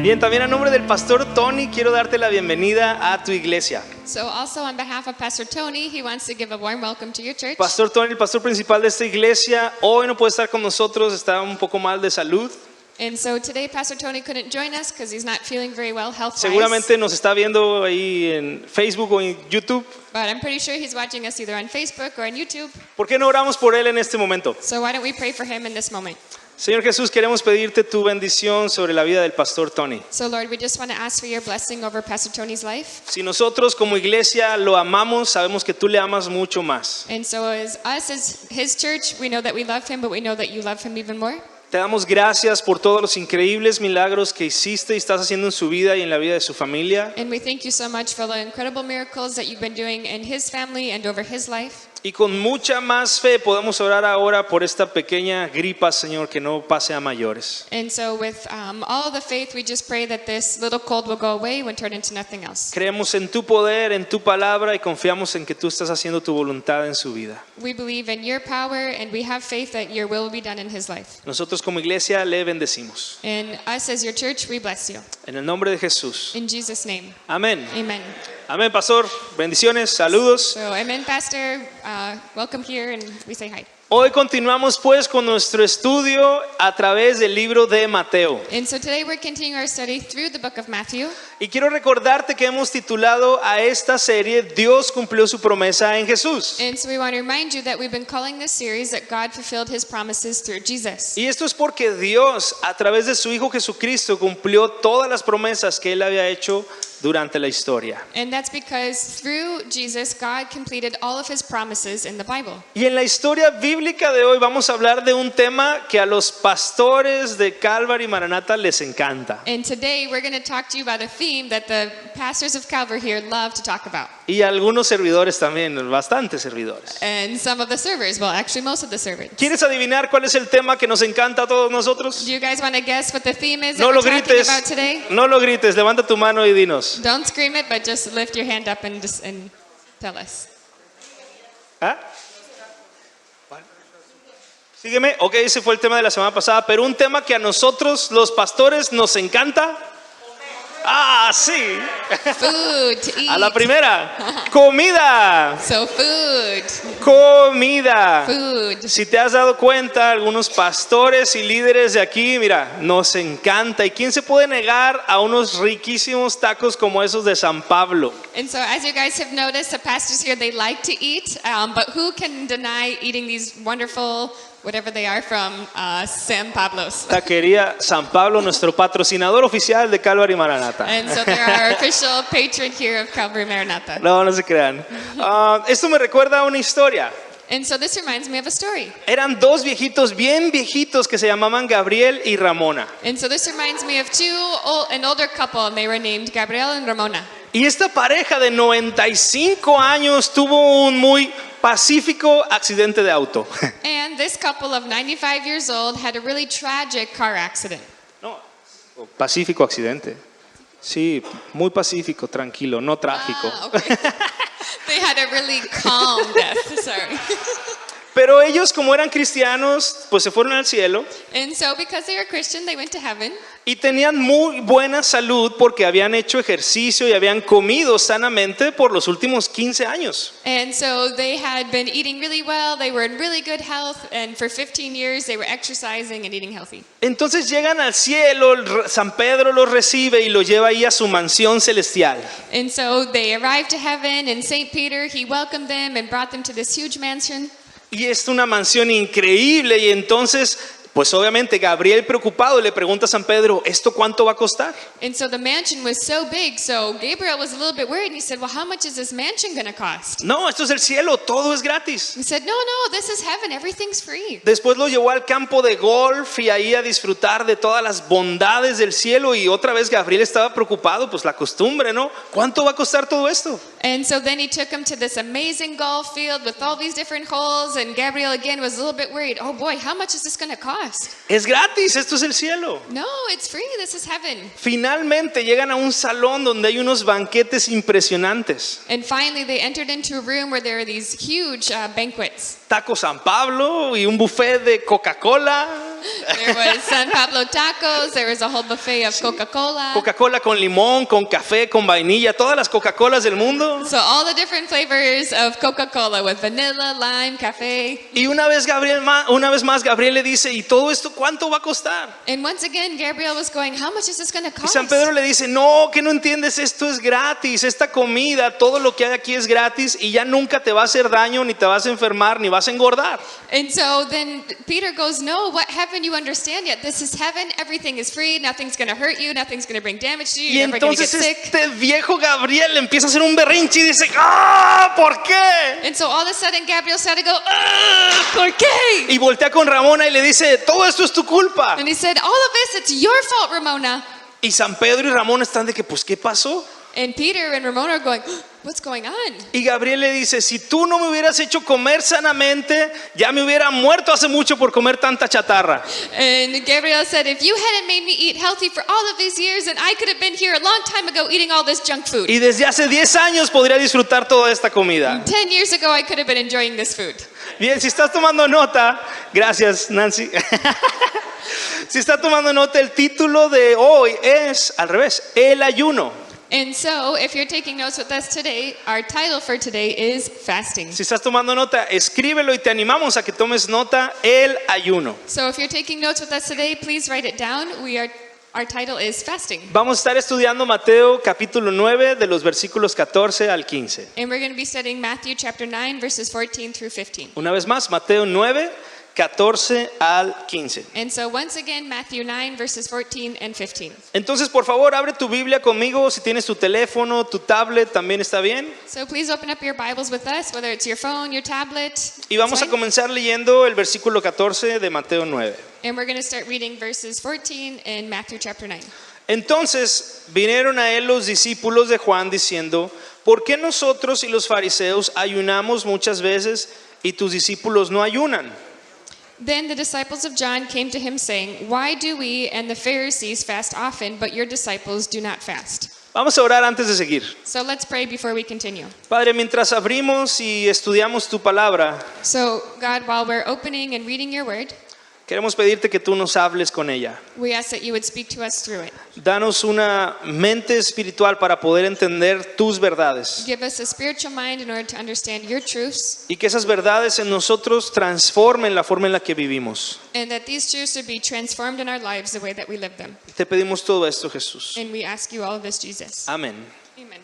Bien, también a nombre del pastor Tony quiero darte la bienvenida a tu iglesia. So also on behalf of Pastor Tony, he wants to give a warm welcome to your church. Pastor Tony, el pastor principal de esta iglesia, hoy no puede estar con nosotros, está un poco mal de salud. And so today Pastor Tony couldn't join us because he's not feeling very well health-wise. Seguramente nos está viendo ahí en Facebook o en YouTube. But I'm pretty sure he's watching us either on Facebook or on YouTube. ¿Por qué no oramos por él en este momento? So why don't we pray for him in this moment? Señor Jesús, queremos pedirte tu bendición sobre la vida del pastor Tony. So Lord, we just want to ask for your blessing over Pastor Tony's life. Si nosotros como iglesia lo amamos, sabemos que tú le amas mucho más. And so as us as his church, we know that we love him, but we know that you love him even more. Te damos gracias por todos los increíbles milagros que hiciste y estás haciendo en su vida y en la vida de su familia. And we thank you so much for the incredible miracles that you've been doing in his family and over his life. Y con mucha más fe podemos orar ahora por esta pequeña gripa, Señor, que no pase a mayores. And so with all the faith, we just pray that this little cold will go away and turn into nothing else. Creemos en tu poder, en tu palabra y confiamos en que tú estás haciendo tu voluntad en su vida. We believe in your power and we have faith that your will be done in his life. Nosotros como iglesia le bendecimos. And us as your church, we bless you. En el nombre de Jesús. In Jesus' name. Amén. Amen. Amén, pastor. Bendiciones, saludos. So, amen, Pastor. Welcome here and we say hi. Hoy continuamos pues con nuestro estudio a través del libro de Mateo. And so today we're continuing our study through the book of Matthew. Y quiero recordarte que hemos titulado a esta serie Dios cumplió su promesa en Jesús. And so we want to remind you that we've been calling this series that God fulfilled his promises through Jesus. Y esto es porque Dios a través de su Hijo Jesucristo cumplió todas las promesas que Él había hecho durante la historia. And that's because through Jesus, God completed all of his promises in the Bible. Y en la historia bíblica de hoy vamos a hablar de un tema que a los pastores de Calvary y Maranata les encanta. And today we're going to talk to you about a theme that the pastors of Calvary here love to talk about. Y algunos servidores también, bastantes servidores. And some of the servers, well, actually most of the servants. ¿Quieres adivinar cuál es el tema que nos encanta a todos nosotros? Do you guys want to guess what the theme is that No we're lo talking grites, about today? no lo grites, levanta tu mano y dinos. Don't scream it, but just lift your hand up and tell us. ¿Ah? Sígueme. Ok, ese fue el tema de la semana pasada, pero un tema que a nosotros los pastores nos encanta. Ah, sí. Food to eat. A la primera. Comida. So food. Comida. Food. Si te has dado cuenta, algunos pastores y líderes de aquí, mira, nos encanta. ¿Y quién se puede negar a unos riquísimos tacos como esos de San Pablo? And so as you guys have noticed, the pastors here, they like to eat, but who can deny eating these wonderful, whatever they are, from San Pablo's? Taquería San Pablo, nuestro patrocinador oficial de Calvary Maranata. And so they're our official patron here of Calvary Maranatha. No, no se crean. Esto me recuerda a una historia. And so this reminds me of a story. Eran dos viejitos, bien viejitos, que se llamaban Gabriel y Ramona. And so this reminds me of an older couple, and they were named Gabriel and Ramona. Y esta pareja de 95 años tuvo un muy pacífico accidente de auto. And this couple of 95 years old had a really tragic car accident. No, pacífico accidente. Sí, muy pacífico, tranquilo, no trágico. Okay. They had a really calm death, sorry. Pero ellos, como eran cristianos, pues se fueron al cielo And so because they were Christian, they went to heaven. y tenían muy buena salud porque habían hecho ejercicio y habían comido sanamente por los últimos 15 años. And so they had been eating really well, they were in really good health, and for 15 years they were exercising and eating healthy. Entonces llegan al cielo, San Pedro los recibe y los lleva ahí a su mansión celestial. And so they arrived to heaven, and St. Peter, he welcomed them and brought them to this huge mansion. Y es una mansión increíble y entonces, pues obviamente Gabriel preocupado le pregunta a San Pedro, ¿esto cuánto va a costar? And so the mansion was so big, so Gabriel was a little bit worried, and he said, well, how much is this mansion going to cost? No, esto es el cielo, todo es gratis. He said, no, this is heaven, everything's free. Después lo llevó al campo de golf y ahí a disfrutar de todas las bondades del cielo y otra vez Gabriel estaba preocupado, pues la costumbre, ¿no? ¿Cuánto va a costar todo esto? And so then he took him to this amazing golf field with all these different holes, and Gabriel again was a little bit worried. Oh boy, how much is this going to cost? Es gratis, esto es el cielo. No, it's free, this is heaven. Finalmente llegan a un salón donde hay unos banquetes impresionantes. And finally they entered into a room where there are these huge banquets. Taco San Pablo y un buffet de Coca-Cola. There was San Pablo tacos. There was a whole buffet of Coca-Cola. Coca-Cola con limón, con café, con vainilla, todas las Coca-Colas del mundo. So all the different flavors of Coca-Cola with vanilla, lime, café. Y una vez más Gabriel le dice, ¿y todo esto cuánto va a costar? And once again, Gabriel was going, how much is this going to Y cost? San Pedro le dice, no, que no entiendes, esto es gratis, esta comida, todo lo que hay aquí es gratis y ya nunca te va a hacer daño, ni te vas a enfermar, ni vas a engordar. And so then Peter goes, no, what haven't you understand yet? This is heaven. Everything is free. Nothing's going to hurt you. Nothing's going to bring damage to you. Y You're never going to get entonces sick. este viejo Gabriel empieza a hacer un berrinche y dice, ¡ah! ¿Por qué? And so all of a sudden, Gabriel started to go, ¿por qué? Y voltea con Ramona y le dice, todo esto es tu culpa. And he said, all of this, it's your fault, Ramona. Y San Pedro y Ramón están de que, pues, ¿qué pasó? And Peter and Ramona are going, what's going on? Y Gabriel le dice, si tú no me hubieras hecho comer sanamente, ya me hubiera muerto hace mucho por comer tanta chatarra. And Gabriel said, if you hadn't made me eat healthy for all of these years, then I could have been here a long time ago eating all this junk food. Y desde hace 10 años podría disfrutar toda esta comida. 10 years ago, I could have been enjoying this food. Bien, si estás tomando nota, gracias Nancy. Si estás tomando nota, el título de hoy es, al revés, el ayuno. And so, if you're taking notes with us today, our title for today is fasting. Si estás tomando nota, escríbelo y te animamos a que tomes nota, el ayuno. So, if you're taking notes with us today, please write it down. Our title is fasting. Vamos a estar estudiando Mateo capítulo 9 de los versículos 14 al 15. And we're going to be studying Matthew chapter 9, verses 14 through 15. Una vez más, Mateo 9, 14 al 15. And so, once again, Matthew 9, verses 14 and 15. Entonces, por favor, abre tu Biblia conmigo. Si tienes tu teléfono, tu tablet, también está bien. So, please open up your Bibles with us, whether it's your phone, your tablet. Y vamos it's a fine. comenzar leyendo el versículo 14 de Mateo 9. And we're going to start reading verses 14 in Matthew chapter 9. Entonces vinieron a él los discípulos de Juan diciendo, ¿por qué nosotros y los fariseos ayunamos muchas veces y tus discípulos no ayunan? Then the disciples of John came to him saying, why do we and the Pharisees fast often, but your disciples do not fast? Vamos a orar antes de seguir. So let's pray before we continue. Padre, mientras abrimos y estudiamos tu palabra, So God, while we're opening and reading your word, queremos pedirte que tú nos hables con ella. we ask that you would speak to us through it. Danos una mente espiritual para poder entender tus verdades Give us a spiritual mind in order to understand your truths, y que esas verdades en nosotros transformen la forma en la que vivimos. and that these truths would be transformed in our lives the way that we live them. Te pedimos todo esto, Jesús. And we ask you all of this, Jesus. Amén. Amen.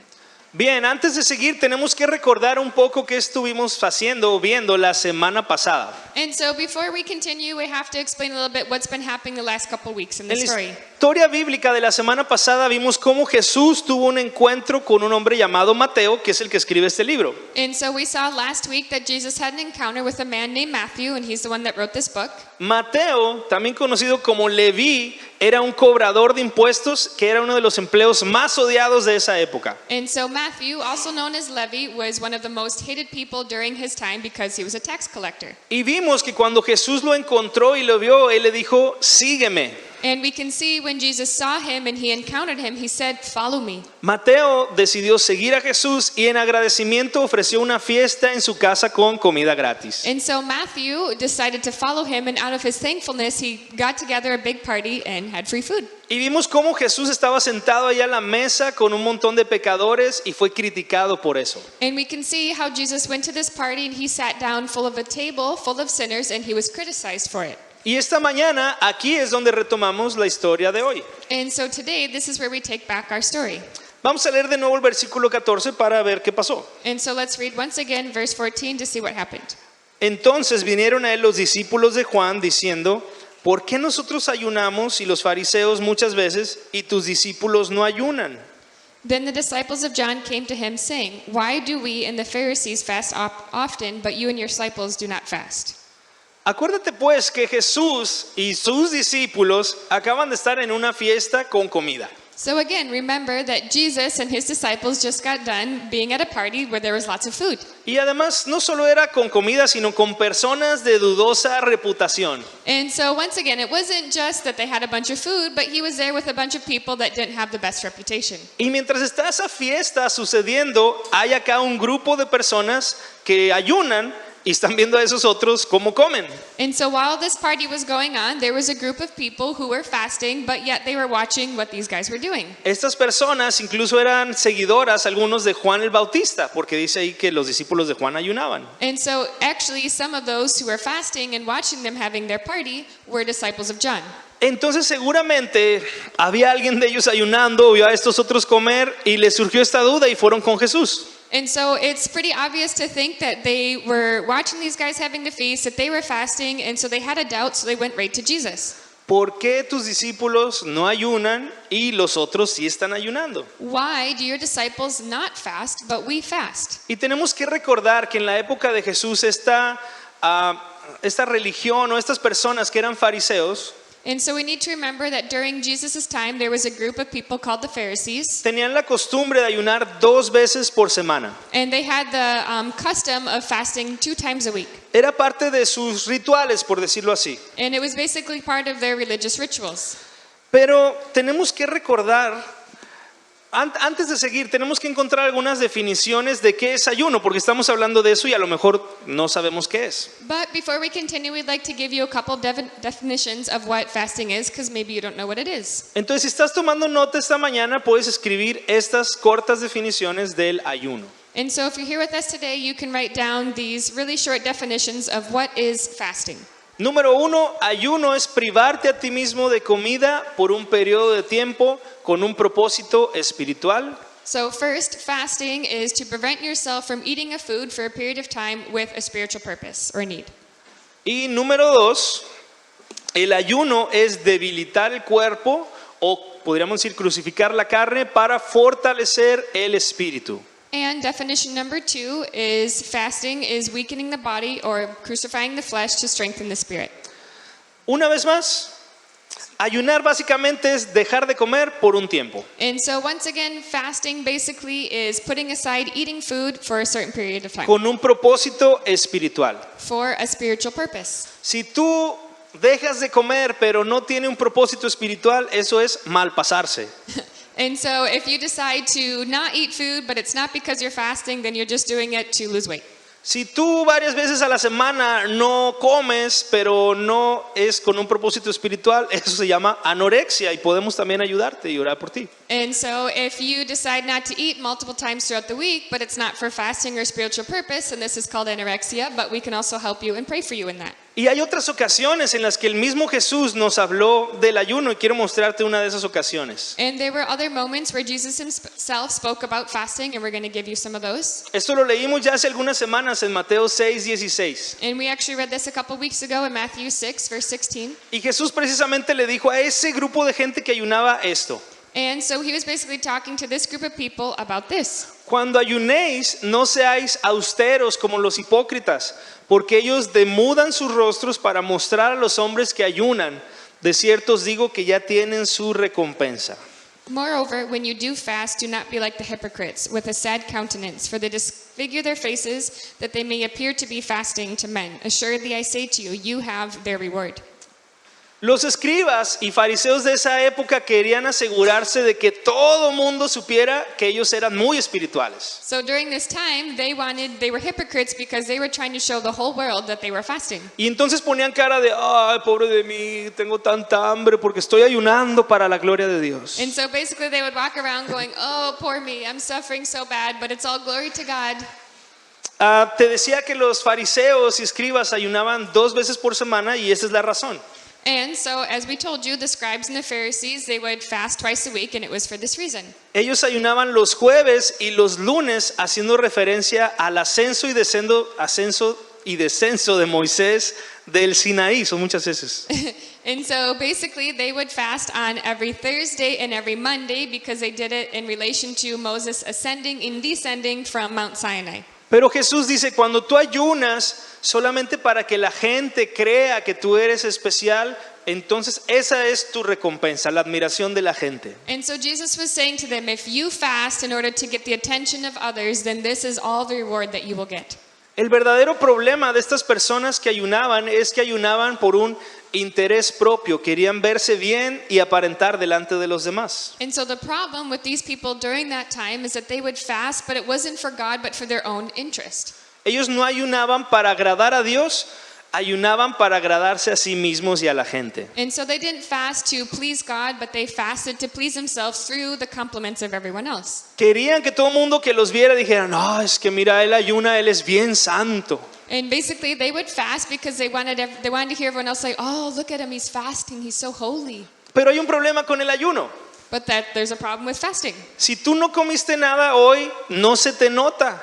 Bien, antes de seguir tenemos que recordar un poco qué estuvimos haciendo o viendo la semana pasada. And so before we continue, we have to explain a little bit what's been happening the last couple weeks in the En la story. historia bíblica de la semana pasada vimos cómo Jesús tuvo un encuentro con un hombre llamado Mateo, que es el que escribe este libro. And so we saw last week that Jesus had an encounter with a man named Matthew, and he's the one that wrote this book. Mateo, también conocido como Leví, era un cobrador de impuestos que era uno de los empleos más odiados de esa época. And so Matthew, also known as Levi, was one of the most hated people during his time because he was a tax collector. Y vimos que cuando Jesús lo encontró y lo vio, él le dijo, sígueme. And we can see when Jesus saw him and he encountered him, he said, follow me. Mateo decidió seguir a Jesús y en agradecimiento ofreció una fiesta en su casa con comida gratis. And so Matthew decided to follow him, and out of his thankfulness, he got together a big party and had free food. Y vimos cómo Jesús estaba sentado allá a la mesa con un montón de pecadores y fue criticado por eso. And we can see how Jesus went to this party and he sat down full of a table full of sinners, and he was criticized for it. Y esta mañana aquí es donde retomamos la historia de hoy. And so today, this is where we take back our story. Vamos a leer de nuevo el versículo 14 para ver qué pasó. And so let's read once again verse 14 to see what happened. Entonces vinieron a él los discípulos de Juan diciendo, ¿por qué nosotros ayunamos y los fariseos muchas veces y tus discípulos no ayunan? Then the disciples of John came to him, saying, why do we and the Pharisees fast often, but you and your disciples do not fast? Acuérdate pues que Jesús y sus discípulos acaban de estar en una fiesta con comida. So again, remember that Jesus and his disciples just got done being at a party where there was lots of food. Y además no solo era con comida, sino con personas de dudosa reputación. And so once again, it wasn't just that they had a bunch of food, but he was there with a bunch of people that didn't have the best reputation. Y mientras está esa fiesta sucediendo, hay acá un grupo de personas que ayunan y están viendo a esos otros cómo comen. And so while this party was going on, there was a group of people who were fasting, but yet they were watching what these guys were doing. Estas personas incluso eran seguidoras, algunos de Juan el Bautista, porque dice ahí que los discípulos de Juan ayunaban. And so actually some of those who were fasting and watching them having their party were disciples of John. Entonces seguramente había alguien de ellos ayunando, vio a estos otros comer y les surgió esta duda y fueron con Jesús. And so it's pretty obvious to think that they were watching these guys having the feast, that they were fasting, and so they had a doubt, so they went right to Jesus. ¿Por qué tus discípulos no ayunan y los otros sí están ayunando? Why do your disciples not fast, but we fast? Y tenemos que recordar que en la época de Jesús esta religión o estas personas que eran fariseos And so we need to remember that during Jesus' time, there was a group of people called the Pharisees. tenían la costumbre de ayunar 2 veces por semana. And they had the custom of fasting 2 times a week. Era parte de sus rituales, por decirlo así. And it was basically part of their religious rituals. Pero tenemos que recordar, antes de seguir, tenemos que encontrar algunas definiciones de qué es ayuno, porque estamos hablando de eso y a lo mejor no sabemos qué es. But before we continue, we'd like to give you a couple definitions of what fasting is, because maybe you don't know what it is. Entonces, si estás tomando nota esta mañana, puedes escribir estas cortas definiciones del ayuno. And so if you're here with us today, you can write down these really short definitions of what is fasting. Número 1, ayuno es privarte a ti mismo de comida por un periodo de tiempo con un propósito espiritual. So first, fasting is to prevent yourself from eating a food for a period of time with a spiritual purpose or need. Y número 2, el ayuno es debilitar el cuerpo o podríamos decir crucificar la carne para fortalecer el espíritu. And definition number 2 is fasting is weakening the body or crucifying the flesh to strengthen the spirit. Una vez más, ayunar básicamente es dejar de comer por un tiempo. And so once again, fasting basically is putting aside eating food for a certain period of time Con un propósito espiritual. for a spiritual purpose. Si tú dejas de comer pero no tiene un propósito espiritual, eso es malpasarse. And so if you decide to not eat food, but it's not because you're fasting, then you're just doing it to lose weight. Si tú varias veces a la semana no comes, pero no es con un propósito espiritual, eso se llama anorexia y podemos también ayudarte y orar por ti. And so if you decide not to eat multiple times throughout the week, but it's not for fasting or spiritual purpose, and this is called anorexia, but we can also help you and pray for you in that. Y hay otras ocasiones en las que el mismo Jesús nos habló del ayuno y quiero mostrarte una de esas ocasiones. And there were other moments where Jesus himself spoke about fasting, and we're going to give you some of those. Esto lo leímos ya hace algunas semanas en Mateo 6:16. And we actually read this a couple weeks ago in Matthew 6, verse 16. Y Jesús precisamente le dijo a ese grupo de gente que ayunaba esto: And so he was basically talking to this group of people about this. cuando ayunéis, no seáis austeros como los hipócritas, porque ellos demudan sus rostros para mostrar a los hombres que ayunan. De cierto os digo que ya tienen su recompensa. Moreover, when you do fast, do not be like the hypocrites, with a sad countenance, for they disfigure their faces, that they may appear to be fasting to men. Assuredly, I say to you, you have their reward. Los escribas y fariseos de esa época querían asegurarse de que todo mundo supiera que ellos eran muy espirituales. So during this time, they were hypocrites because they were trying to show the whole world that they were fasting. Y entonces ponían cara de, ay, pobre de mí, tengo tanta hambre porque estoy ayunando para la gloria de Dios. And so basically they would walk around going, oh, poor me, I'm suffering so bad, but it's all glory to God. Te decía que los fariseos y escribas ayunaban 2 veces por semana y esa es la razón. And so, as we told you, the scribes and the Pharisees, they would fast twice a week, and it was for this reason. Ellos ayunaban los jueves y los lunes haciendo referencia al ascenso y descenso de Moisés del Sinaí, son muchas veces. And so basically they would fast on every Thursday and every Monday because they did it in relation to Moses ascending and descending from Mount Sinai. Pero Jesús dice, cuando tú ayunas solamente para que la gente crea que tú eres especial, entonces esa es tu recompensa, la admiración de la gente. And so Jesus was saying to them, if you fast in order to get the attention of others, then this is all the reward that you will get. El verdadero problema de estas personas que ayunaban es que ayunaban por un interés propio, querían verse bien y aparentar delante de los demás. And so the problem with these people during that time is that they would fast, but it wasn't for God, but for their own interest. Ellos no ayunaban para agradar a Dios, ayunaban para agradarse a sí mismos y a la gente. And so they didn't fast to please God, but they fasted to please themselves through the compliments of everyone else. Querían que todo el mundo que los viera dijera, no, es que mira, él ayuna, él es bien santo. And basically they would fast because they wanted to hear everyone else say, oh, look at him, he's fasting, he's so holy. Pero hay un problema con el ayuno. But that there's a problem with fasting. Si tú no comiste nada hoy, no se te nota.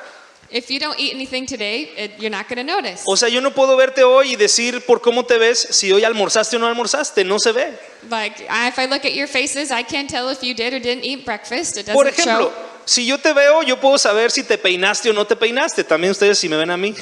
If you don't eat anything today, you're not going to notice. O sea, yo no puedo verte hoy y decir por cómo te ves si hoy almorzaste o no almorzaste, no se ve. Like, if I look at your faces, I can't tell if you did or didn't eat breakfast. It Por doesn't ejemplo, show. si yo te veo, yo puedo saber si te peinaste o no te peinaste. También ustedes si me ven a mí.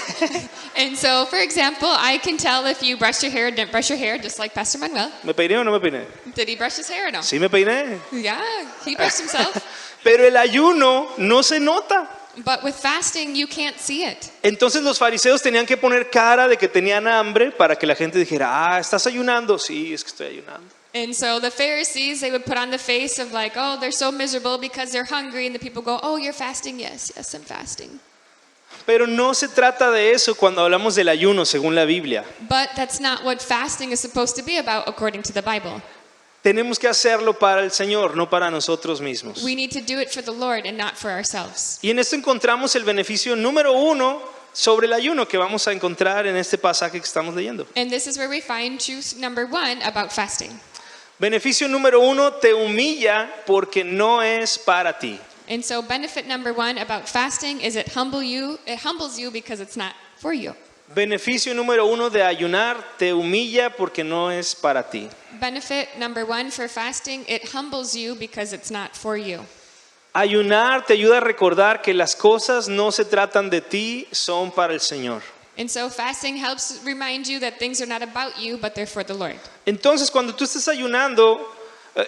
And so, for example, I can tell if you brushed your hair or didn't brush your hair, just like Pastor Manuel. ¿Me peiné o no me peiné? Did he brush his hair or no? Sí me peiné. Yeah, he brushed himself. Pero el ayuno no se nota. But with fasting, you can't see it. Entonces los fariseos tenían que poner cara de que tenían hambre para que la gente dijera, ah, ¿estás ayunando? Sí, es que estoy ayunando. And so the Pharisees, they would put on the face of like, oh, they're so miserable because they're hungry. And the people go, oh, you're fasting? Yes, yes, I'm fasting. Pero no se trata de eso cuando hablamos del ayuno, según la Biblia. But that's not what fasting is supposed to be about according to the Bible. Tenemos que hacerlo para el Señor, no para nosotros mismos. We need to do it for the Lord and not for ourselves. Y en esto encontramos el beneficio número 1 sobre el ayuno que vamos a encontrar en este pasaje que estamos leyendo. And this is where we find truth number 1 about fasting. Beneficio número 1, te humilla porque no es para ti. And so benefit number 1 about fasting is it humbles you because it's not for you. Beneficio número 1 de ayunar, te humilla porque no es para ti. Benefit number 1 for fasting, it humbles you because it's not for you. Ayunar te ayuda a recordar que las cosas no se tratan de ti, son para el Señor. And so fasting helps remind you that things are not about you, but they're for the Lord. Entonces, cuando tú estés ayunando,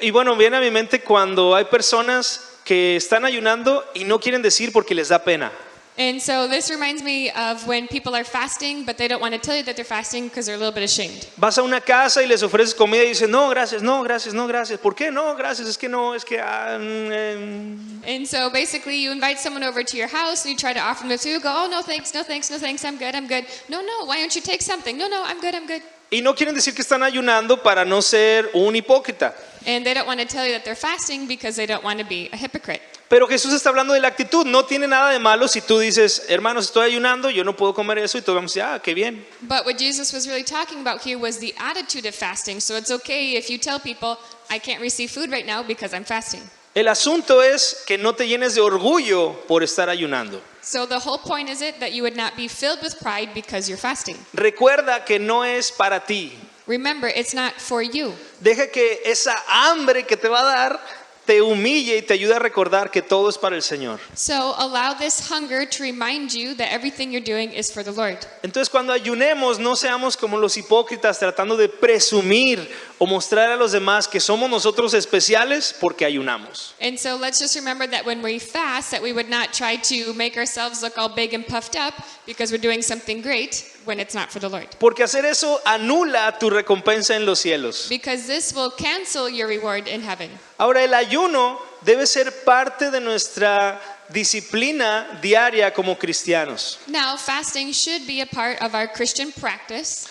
y bueno, viene a mi mente cuando hay personas que están ayunando y no quieren decir porque les da pena. And so this reminds me of when people are fasting, but they don't want to tell you that they're fasting because they're a little bit ashamed. Vas a una casa y les ofreces comida y dicen, no, gracias, no, gracias, no, gracias. ¿Por qué? No, gracias, es que no, es que... And so basically you invite someone over to your house and you try to offer them the food, go, oh, no thanks, no thanks, no thanks, I'm good, I'm good. No, why don't you take something? No, I'm good, I'm good. Y no quieren decir que están ayunando para no ser un hipócrita. And they don't want to tell you that they're fasting because they don't want to be a hypocrite. Pero Jesús está hablando de la actitud. No tiene nada de malo si tú dices, hermanos, estoy ayunando, yo no puedo comer eso, y todos vamos a decir, ah, qué bien. But what Jesus was really talking about here was the attitude of fasting. So it's okay if you tell people, I can't receive food right now because I'm fasting. El asunto es que no te llenes de orgullo por estar ayunando. So the whole point is it that you would not be filled with pride because you're fasting. Recuerda que no es para ti. Remember, it's not for you. Deja que esa hambre que te va a dar te humille y te ayude a recordar que todo es para el Señor. So allow this hunger to remind you that everything you're doing is for the Lord. Entonces cuando ayunemos no seamos como los hipócritas tratando de presumir o mostrar a los demás que somos nosotros especiales porque ayunamos. And so let's just remember that when we fast, that we would not try to make ourselves look all big and puffed up because we're doing something great when it's not for the Lord. Porque hacer eso anula tu recompensa en los cielos. Because this will cancel your reward in heaven. Ahora el ayuno debe ser parte de nuestra disciplina diaria como cristianos. Now, fasting should be a part of our Christian practice.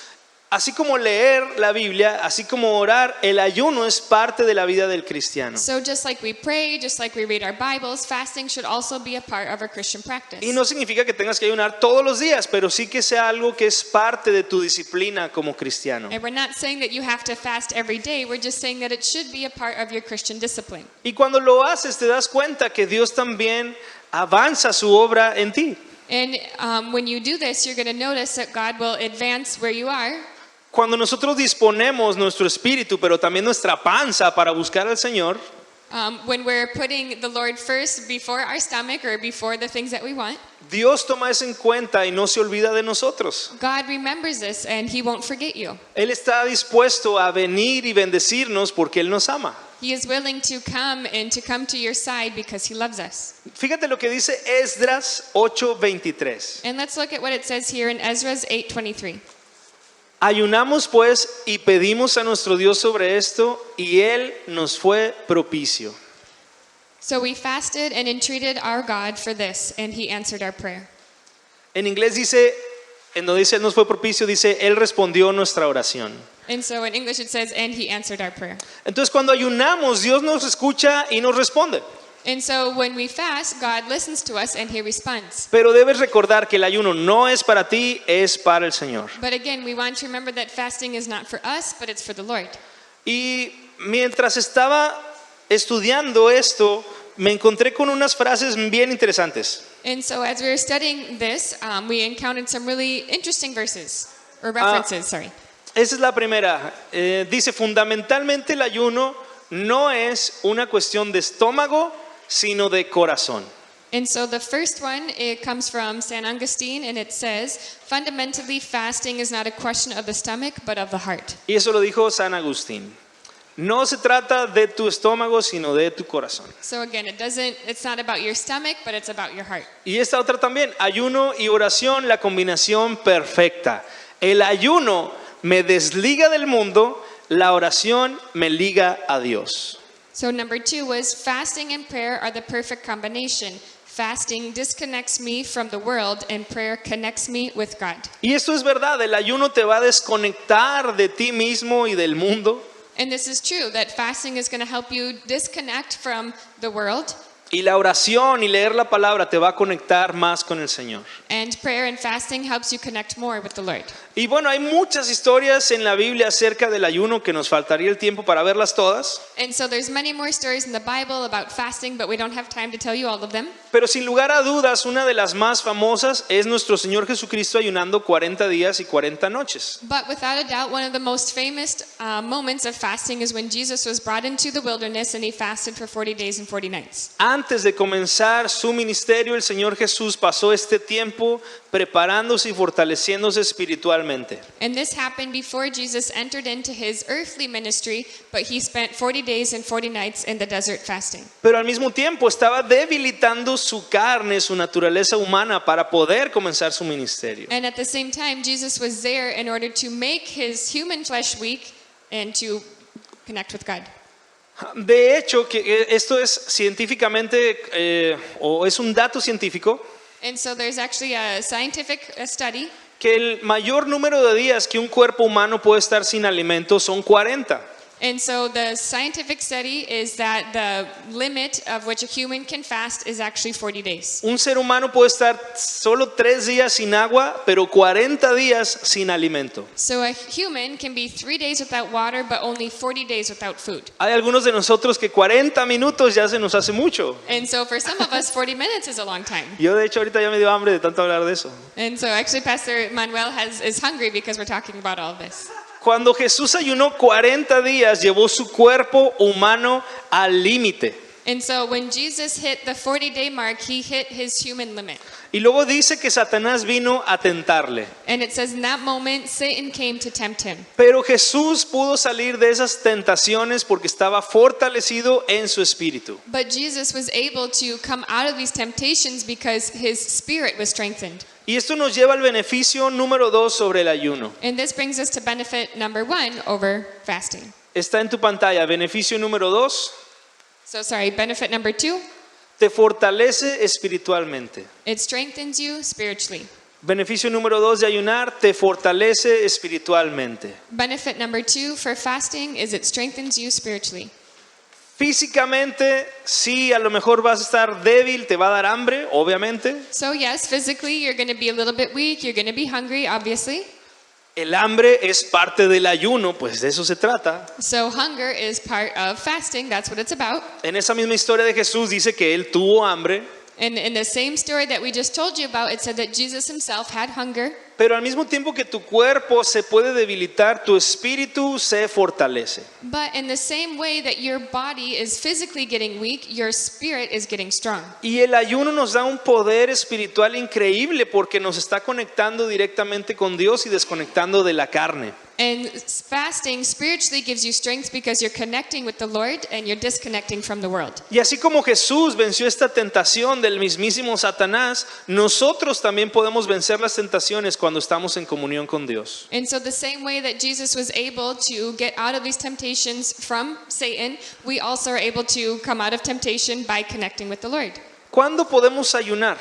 Así como leer la Biblia, así como orar, el ayuno es parte de la vida del cristiano. So just like we pray, just like we read our Bibles, fasting should also be a part of our Christian practice. Y no significa que tengas que ayunar todos los días, pero sí que sea algo que es parte de tu disciplina como cristiano. And we're not saying that you have to fast every day, we're just saying that it should be a part of your Christian discipline. Y cuando lo haces te das cuenta que Dios también avanza su obra en ti. And when you do this, you're going to notice that God will advance where you are. Cuando nosotros disponemos nuestro espíritu, pero también nuestra panza para buscar al Señor, When we're putting the Lord first before our stomach or before the things that we want, Dios toma eso en cuenta y no se olvida de nosotros. God remembers this and He won't forget you. Él está dispuesto a venir y bendecirnos porque Él nos ama. He is willing to come to your side because He loves us. Fíjate lo que dice Esdras 8:23. And let's look at what it says here in Ezra's 8:23. Ayunamos pues y pedimos a nuestro Dios sobre esto y Él nos fue propicio. So we fasted and entreated our God for this, and He answered our prayer. En inglés dice, en donde dice, Él nos fue propicio, dice, Él respondió nuestra oración. And so in English it says, and he answered our prayer. Entonces cuando ayunamos, Dios nos escucha y nos responde. And so when we fast, God listens to us and he responds. Pero debes recordar que el ayuno no es para ti, es para el Señor. But again, we want to remember that fasting is not for us, but it's for the Lord. Y mientras estaba estudiando esto, me encontré con unas frases bien interesantes. And so as we were studying this, we encountered some really interesting verses, or references, sorry. Esa es la primera. Dice, fundamentalmente el ayuno no es una cuestión de estómago, sino de corazón. And so the first one, it comes from San Augustine, and it says, fundamentally fasting is not a question of the stomach, but of the heart. Y eso lo dijo San Agustín. No se trata de tu estómago, sino de tu corazón. So again, it's not about your stomach, but it's about your heart. Y esta otra también, ayuno y oración, la combinación perfecta. El ayuno me desliga del mundo, la oración me liga a Dios. So number 2 was fasting and prayer are the perfect combination. Fasting disconnects me from the world and prayer connects me with God. Y esto es verdad, el ayuno te va a desconectar de ti mismo y del mundo. And this is true, that fasting is going to help you disconnect from the world. Y la oración y leer la palabra te va a conectar más con el Señor. And prayer and fasting helps you connect more with the Lord. Y bueno, hay muchas historias en la Biblia acerca del ayuno que nos faltaría el tiempo para verlas todas. And so there's many more stories in the Bible about fasting, but we don't have time to tell you all of them. Pero sin lugar a dudas, una de las más famosas es nuestro Señor Jesucristo ayunando 40 días y 40 noches. But without a doubt, one of the most famous moments of fasting is when Jesus was brought into the wilderness and he fasted for 40 days and 40 nights. Antes de comenzar su ministerio, el Señor Jesús pasó este tiempo preparándose y fortaleciéndose espiritualmente. And this happened before Jesus entered into his earthly ministry, but he spent 40 days and 40 nights in the desert fasting. Pero al mismo tiempo estaba debilitando su carne, su naturaleza humana para poder comenzar su ministerio. And at the same time, Jesus was there in order to make his human flesh weak and to connect with God. De hecho, que esto es científicamente, o es un dato científico, And so there's actually a scientific study que el mayor número de días que un cuerpo humano puede estar sin alimento son 40. And so the scientific study is that the limit of which a human can fast is actually 40 days. Un ser humano puede estar solo 3 días sin agua, pero 40 días sin alimento. So a human can be 3 days without water, but only 40 days without food. Hay algunos de nosotros que 40 minutos ya se nos hace mucho. And so for some of us, 40 minutes is a long time. Yo de hecho ahorita ya me dio hambre de tanto hablar de eso. And so actually Pastor Manuel is hungry because we're talking about all of this. Cuando Jesús ayunó 40 días, llevó su cuerpo humano al límite. And so when Jesus hit the 40-day mark, he hit his human limit. Y luego dice que Satanás vino a tentarle. And it says in that moment, Satan came to tempt him. Pero Jesús pudo salir de esas tentaciones porque estaba fortalecido en su espíritu. But Jesus was able to come out of these temptations because his spirit was strengthened. Y esto nos lleva al beneficio número 2 sobre el ayuno. And this brings us to benefit number 1 over fasting. Está en tu pantalla, beneficio número 2, Benefit number 2, te fortalece espiritualmente. it strengthens you spiritually. Beneficio número 2 de ayunar, te fortalece espiritualmente. Benefit number 2 for fasting is it strengthens you spiritually. Físicamente, sí, a lo mejor vas a estar débil, te va a dar hambre, obviamente. So yes, physically you're going to be a little bit weak, you're going to be hungry, obviously. El hambre es parte del ayuno, pues de eso se trata. So hunger is part of fasting, that's what it's about. En esa misma historia de Jesús dice que él tuvo hambre, And in the same story that we just told you about, it said that Jesus himself had hunger. pero al mismo tiempo que tu cuerpo se puede debilitar, tu espíritu se fortalece. But in the same way that your body is physically getting weak, your spirit is getting strong. Y el ayuno nos da un poder espiritual increíble porque nos está conectando directamente con Dios y desconectando de la carne. And fasting spiritually gives you strength because you're connecting with the Lord and you're disconnecting from the world. Y así como Jesús venció esta tentación del mismísimo Satanás, nosotros también podemos vencer las tentaciones cuando estamos en comunión con Dios. And so the same way that Jesus was able to get out of these temptations from Satan, we also are able to come out of temptation by connecting with the Lord. ¿Cuándo podemos ayunar?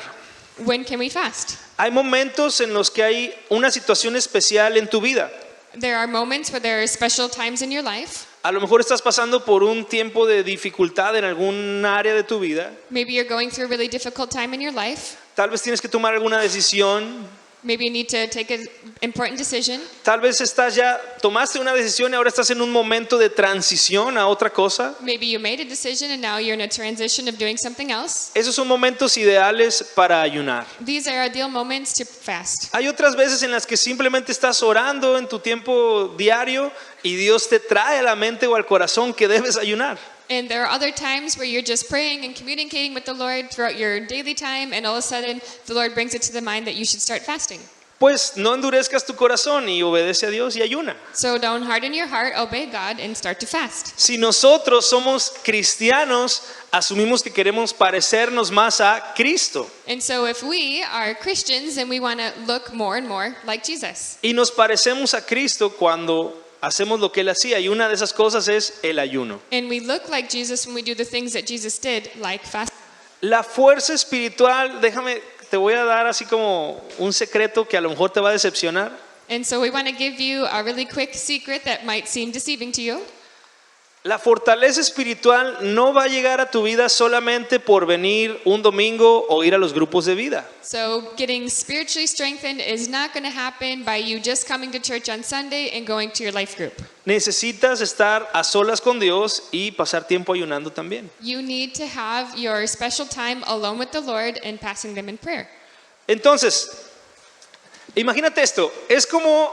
When can we fast? Hay momentos en los que hay una situación especial en tu vida. There are moments where there are special times in your life. A lo mejor estás pasando por un tiempo de dificultad en algún área de tu vida. Maybe you're going through a really difficult time in your life. Tal vez tienes que tomar alguna decisión. Maybe you need to take an important decision. Tal vez tomaste una decisión y ahora estás en un momento de transición a otra cosa. Maybe you made a decision and now you're in a transition of doing something else. Esos son momentos ideales para ayunar. These are ideal moments to fast. Hay otras veces en las que simplemente estás orando en tu tiempo diario y Dios te trae a la mente o al corazón que debes ayunar. And there are other times where you're just praying and communicating with the Lord throughout your daily time, and all of a sudden the Lord brings it to the mind that you should start fasting. Pues no endurezcas tu corazón y obedece a Dios y ayuna. So don't harden your heart, obey God, and start to fast. Si nosotros somos cristianos, asumimos que queremos parecernos más a Cristo. And so if we are Christians, then we want to look more and more like Jesus. Y nos parecemos a Cristo cuando hacemos lo que Él hacía, y una de esas cosas es el ayuno. And we look like Jesus when we do the things that Jesus did, like fasting. La fuerza espiritual, te voy a dar así como un secreto que a lo mejor te va a decepcionar. And so we want to give you a really quick secret that might seem deceiving to you. La fortaleza espiritual no va a llegar a tu vida solamente por venir un domingo o ir a los grupos de vida. So getting spiritually strengthened is not going to happen by you just coming to church on Sunday and going to your life group. Necesitas estar a solas con Dios y pasar tiempo ayunando también. You need to have your special time alone with the Lord and passing them in prayer. Entonces, imagínate esto, es como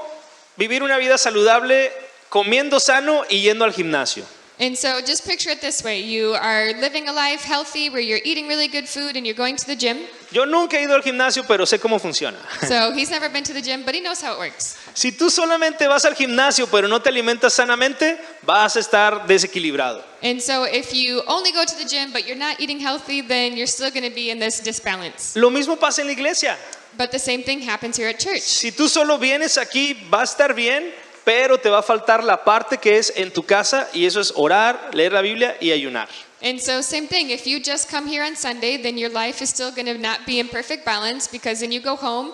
vivir una vida saludable comiendo sano y yendo al gimnasio. And so just picture it this way. You are living a life healthy where you're eating really good food and you're going to the gym. Yo nunca he ido al gimnasio, pero sé cómo funciona. So he's never been to the gym, but he knows how it works. Si tú solamente vas al gimnasio, pero no te alimentas sanamente, vas a estar desequilibrado. And so if you only go to the gym, but you're not eating healthy, then you're still going to be in this disbalance. Lo mismo pasa en la iglesia. But the same thing happens here at church. Si tú solo vienes aquí, va a estar bien, pero te va a faltar la parte que es en tu casa, y eso es orar, leer la Biblia y ayunar. And so same thing, if you just come here on Sunday, then your life is still going to not be in perfect balance, because then you go home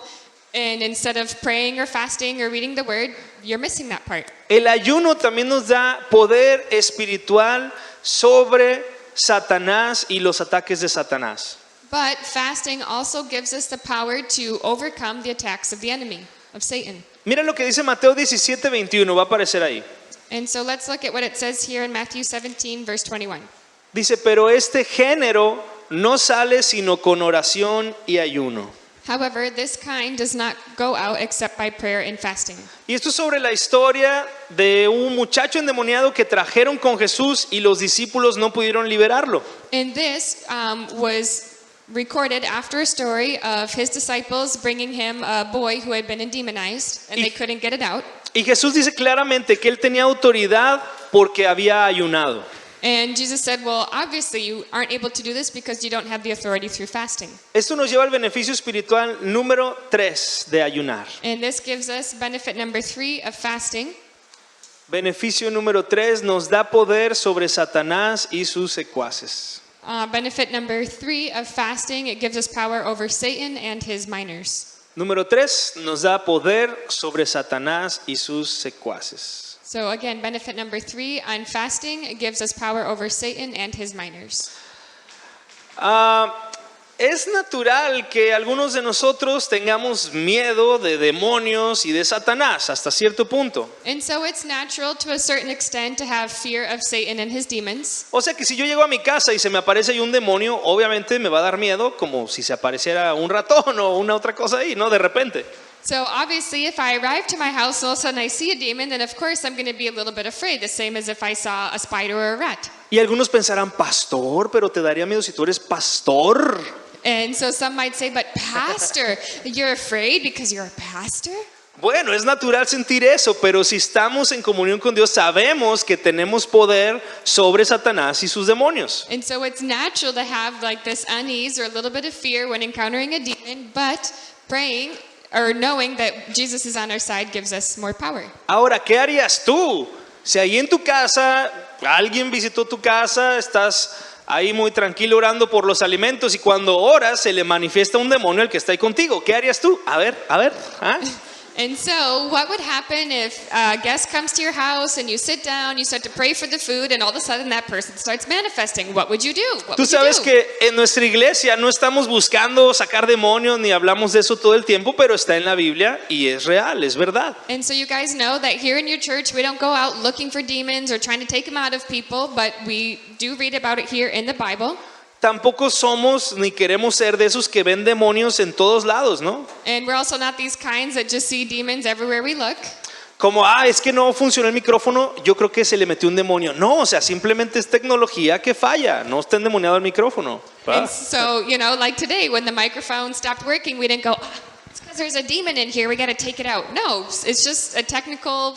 and instead of praying or fasting or reading the word, you're missing that part. El ayuno también nos da poder espiritual sobre Satanás y los ataques de Satanás. But fasting also gives us the power to overcome the attacks of the enemy, of Satan. Mira lo que dice Mateo 17:21, va a aparecer ahí. And so let's look at what it says here in Matthew 17, verse 21. Dice, pero este género no sale sino con oración y ayuno. However, this kind does not go out except by prayer and fasting. Y esto es sobre la historia de un muchacho endemoniado que trajeron con Jesús y los discípulos no pudieron liberarlo. And this was recorded after a story of his disciples bringing him a boy who had been demonized and they couldn't get it out. Y Jesús dice claramente que él tenía autoridad porque había ayunado. And Jesus said, well, obviously you aren't able to do this because you don't have the authority through fasting. Esto nos lleva al beneficio espiritual número 3 de ayunar. And this gives us benefit number 3 of fasting. Beneficio número 3 nos da poder sobre Satanás y sus secuaces. Benefit number 3 of fasting, it gives us power over Satan and his minors. Número 3 nos da poder sobre Satanás y sus secuaces. So again, benefit number 3 on fasting, it gives us power over Satan and his minors. Es natural que algunos de nosotros tengamos miedo de demonios y de Satanás hasta cierto punto. And so it's natural to a certain extent to have fear of Satan and his demons. O sea que si yo llego a mi casa y se me aparece ahí un demonio, obviamente me va a dar miedo como si se apareciera un ratón o una otra cosa ahí, ¿no? De repente. So obviously if I arrive to my house and all of a sudden I see a demon, then of course I'm going to be a little bit afraid, the same as if I saw a spider or a rat. Y algunos pensarán, pastor, pero te daría miedo si tú eres pastor. And so some might say, but pastor, you're afraid because you're a pastor? Bueno, es natural sentir eso, pero si estamos en comunión con Dios, sabemos que tenemos poder sobre Satanás y sus demonios. And so it's natural to have like this unease or a little bit of fear when encountering a demon, but praying or knowing that Jesus is on our side gives us more power. Ahora, ¿qué harías tú? Si ahí en tu casa, alguien visitó tu casa, estás ahí muy tranquilo orando por los alimentos y cuando oras se le manifiesta un demonio al que está ahí contigo. ¿Qué harías tú? A ver, ¿ah? And so, what would happen if a guest comes to your house and you sit down, you start to pray for the food, and all of a sudden that person starts manifesting? What would you do? What Tú would you sabes do? que en nuestra iglesia no estamos buscando sacar demonios ni hablamos de eso todo el tiempo, pero está en la Biblia y es real, es verdad. And so you guys know that here in your church, we don't go out looking for demons or trying to take them out of people, but we do read about it here in the Bible. Tampoco somos ni queremos ser de esos que ven demonios en todos lados, ¿no? And we're also not these kinds that just see demons everywhere we look. Como, es que no funcionó el micrófono, yo creo que se le metió un demonio. No, o sea, simplemente es tecnología que falla, no está endemoniado el micrófono. ¿Va? And so, you know, like today, when the microphone stopped working, we didn't go, it's because there's a demon in here, we got to take it out. No, it's just a technical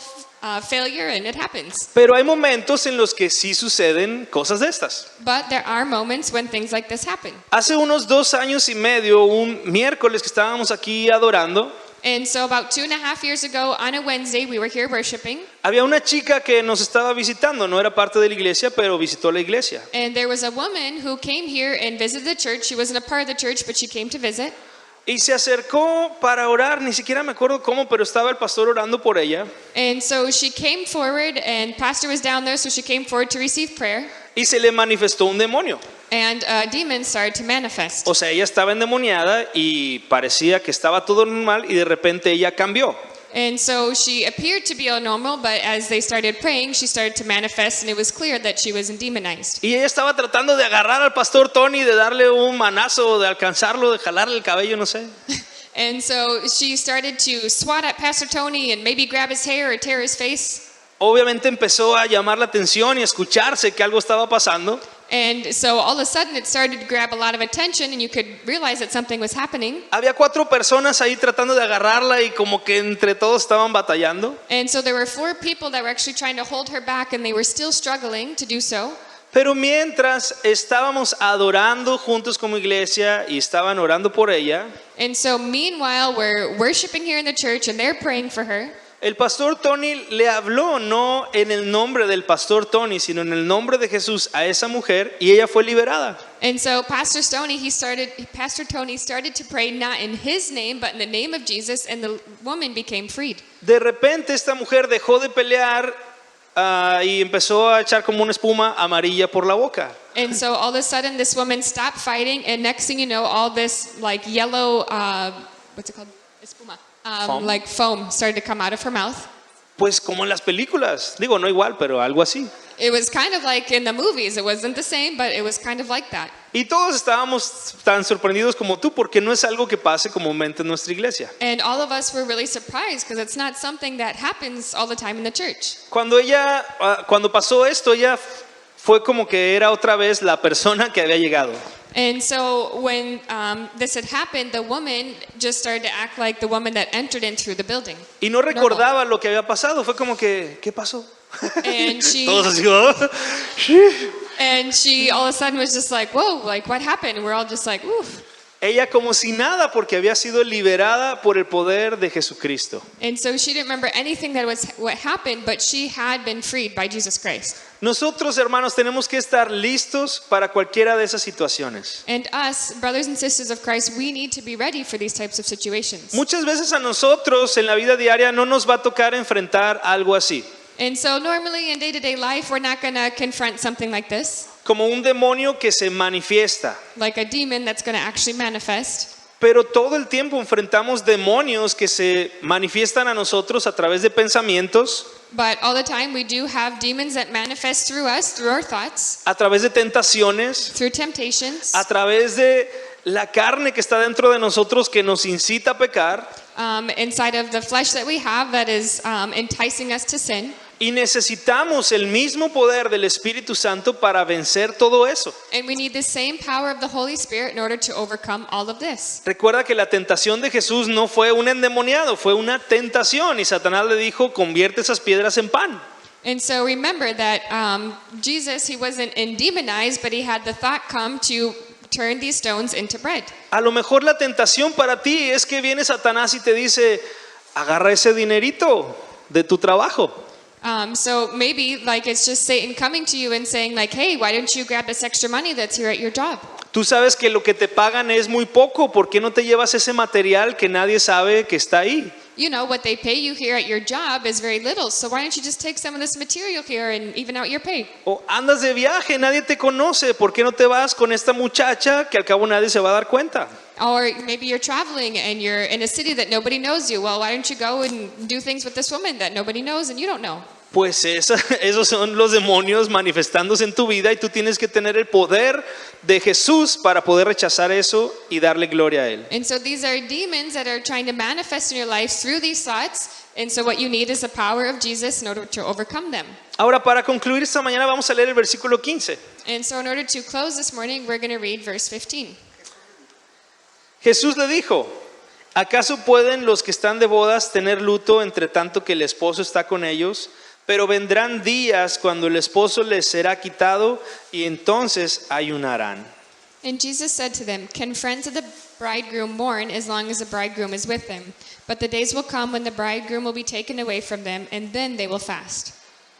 failure and it happens. Pero hay momentos en los que sí suceden cosas de estas. But there are moments when things like this happen. Hace unos 2 años y medio, un miércoles que estábamos aquí adorando, And so about 2.5 years ago, on a Wednesday, we were here worshiping. había una chica que nos estaba visitando, no era parte de la iglesia, pero visitó la iglesia. And there was a woman who came here and visited the church. She wasn't a part of the church, but she came to visit. Y se acercó para orar, ni siquiera me acuerdo cómo, pero estaba el pastor orando por ella. And so she came forward, and pastor was down there, so she came forward to receive prayer. Y se le manifestó un demonio. And a demon started to manifest. O sea, ella estaba endemoniada y parecía que estaba todo normal y de repente ella cambió. And so she appeared to be all normal, but as they started praying, she started to manifest, and it was clear that she was demonized. Y ella estaba tratando de agarrar al pastor Tony, de darle un manazo, de alcanzarlo, de jalarle el cabello, no sé. And so she started to swat at Pastor Tony and maybe grab his hair or tear his face. Obviamente empezó a llamar la atención y a escucharse que algo estaba pasando. And so all of a sudden it started to grab a lot of attention, and you could realize that something was happening. Había 4 personas ahí tratando de agarrarla y como que entre todos estaban batallando. And so there were 4 people that were actually trying to hold her back, and they were still struggling to do so. Pero mientras estábamos adorando juntos como iglesia y estaban orando por ella, And so meanwhile, we're worshiping here in the church, and they're praying for her. el pastor Tony le habló no en el nombre del pastor Tony, sino en el nombre de Jesús a esa mujer y ella fue liberada. And so Pastor Tony started to pray not in his name, but in the name of Jesus, and the woman became freed. De repente esta mujer dejó de pelear y empezó a echar como una espuma amarilla por la boca. And so all of a sudden, this woman stopped fighting, and next thing you know, all this like yellow, what's it called? Espuma. Foam. Like foam started to come out of her mouth. Pues como en las películas, digo no igual, pero algo así. It was kind of like in the movies. It wasn't the same, but it was kind of like that. Y todos estábamos tan sorprendidos como tú porque no es algo que pase comúnmente en nuestra iglesia. And all of us were really surprised because it's not something that happens all the time in the church. Cuando pasó esto, ella fue como que era otra vez la persona que había llegado. And so when this had happened, the woman just started to act like the woman that entered in through the building. Y no recordaba lo que había pasado, fue como que, ¿qué pasó? And she Todos así, "Oh". and she all of a sudden was just like, whoa, like what happened? And we're all just like, oof. Ella como si nada porque había sido liberada por el poder de Jesucristo. And so she didn't remember anything that was what happened, but she had been freed by Jesus Christ. Nosotros, hermanos, tenemos que estar listos para cualquiera de esas situaciones. And us, brothers and sisters of Christ, we need to be ready for these types of situations. Muchas veces a nosotros en la vida diaria no nos va a tocar enfrentar algo así, And so normally in day-to-day life, we're not going to confront something like this, como un demonio que se manifiesta. like a demon that's going to actually manifest. Pero todo el tiempo enfrentamos demonios que se manifiestan a nosotros a través de pensamientos, But all the time, we do have demons that manifest through us, through our thoughts, a través de tentaciones, through temptations, a través de la carne que está dentro de nosotros que nos incita a pecar. inside of the flesh that we have that is enticing us to sin. Y necesitamos el mismo poder del Espíritu Santo para vencer todo eso. And we need the same power of the Holy Spirit in order to overcome all of this. Recuerda que la tentación de Jesús no fue un endemoniado, fue una tentación. Y Satanás le dijo, convierte esas piedras en pan. And so remember that Jesus, he wasn't demonized, but he had the thought come to turn these stones into bread. A lo mejor la tentación para ti es que viene Satanás y te dice, agarra ese dinerito de tu trabajo. So maybe like it's just Satan coming to you and saying like, hey, why don't you grab this extra money that's here at your job? Tú sabes que lo que te pagan es muy poco, ¿por qué no te llevas ese material que nadie sabe que está ahí? You know, what they pay you here at your job is very little, so why don't you just take some of this material here and even out your pay? O andas de viaje, nadie te conoce, ¿por qué no te vas con esta muchacha que al cabo nadie se va a dar cuenta? Or maybe you're traveling and you're in a city that nobody knows you. Well, why don't you go and do things with this woman that nobody knows and you don't know? Pues esos son los demonios manifestándose en tu vida y tú tienes que tener el poder de Jesús para poder rechazar eso y darle gloria a Él. And so these are demons that are trying to manifest in your life through these thoughts. And so what you need is the power of Jesus in order to overcome them. Ahora, para concluir esta mañana vamos a leer el versículo 15. And so in order to close this morning, we're going to read verse 15. Jesús le dijo, ¿acaso pueden los que están de bodas tener luto entre tanto que el esposo está con ellos? Pero vendrán días cuando el esposo les será quitado y entonces ayunarán. And Jesus said to them, can friends of the bridegroom mourn as long as the bridegroom is with them? But the days will come when the bridegroom will be taken away from them, and then they will fast.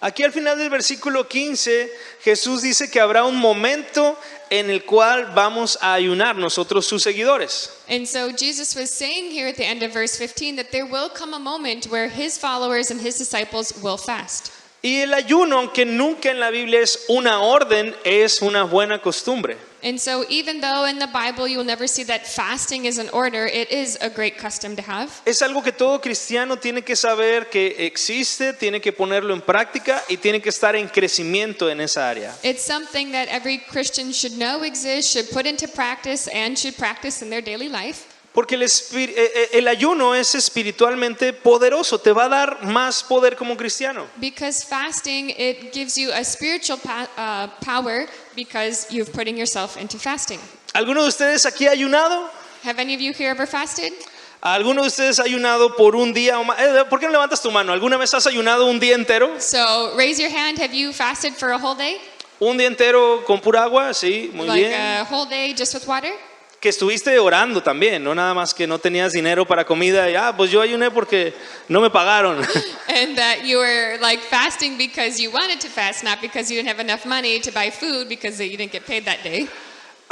Aquí al final del versículo 15, Jesús dice que habrá un momento en el cual vamos a ayunar nosotros sus seguidores. And so Jesus was saying here at the end of verse 15 that there will come a moment where his followers and his disciples will fast. Y el ayuno, aunque nunca en la Biblia es una orden, es una buena costumbre. And so even though in the Bible you'll never see that fasting is an order, it is a great custom to have. Es algo que todo cristiano tiene que saber que existe, tiene que ponerlo en práctica y tiene que estar en crecimiento en esa área. It's something that every Christian should know exists, should put into practice, and should practice in their daily life. Porque el ayuno es espiritualmente poderoso, te va a dar más poder como cristiano. Because fasting, it gives you a spiritual power because you're putting yourself into fasting. ¿Alguno de ustedes aquí ha ayunado? Have any of you here ever fasted? ¿Alguno de ustedes ha ayunado por un día o más? ¿Por qué no levantas tu mano? ¿Alguna vez has ayunado un día entero? So raise your hand. Have you fasted for a whole day? ¿Un día entero con pura agua? Sí, muy Like bien. a whole day just with water? Que estuviste orando también, no nada más que no tenías dinero para comida y pues yo ayuné porque no me pagaron. And that you were like fasting because you wanted to fast, not because you didn't have enough money to buy food because you didn't get paid that day.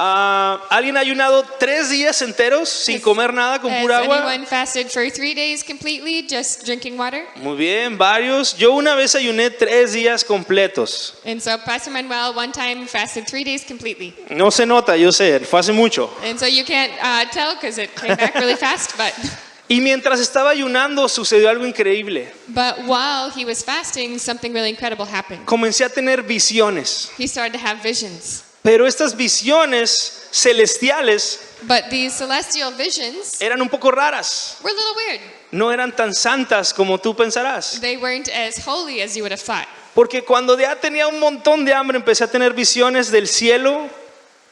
¿Alguien ha ayunado 3 días enteros sin comer nada con pura Has agua? anyone fasted for 3 days completely, just drinking water? Muy bien, varios. Yo una vez ayuné 3 días completos. And so Pastor Manuel one time fasted 3 days completely. No se nota, yo sé, fue hace mucho. And so you can't tell because it came back really fast, Y mientras estaba ayunando sucedió algo increíble. but while he was fasting, something really incredible happened. Comencé a tener visiones, He started to have visions. pero estas visiones celestiales But these celestial visions eran un poco raras. were a little weird. No eran tan santas como tú pensarás. They weren't as holy as you would have thought. Porque cuando ya tenía un montón de hambre empecé a tener visiones del cielo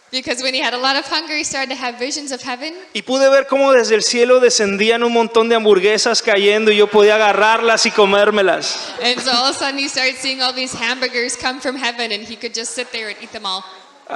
Because when he had a lot of hunger, he started to have visions of heaven. y pude ver cómo desde el cielo descendían un montón de hamburguesas cayendo y yo podía agarrarlas y comérmelas. And so all of a sudden he started seeing all these hamburgers come from heaven and he could just sit there and eat them all.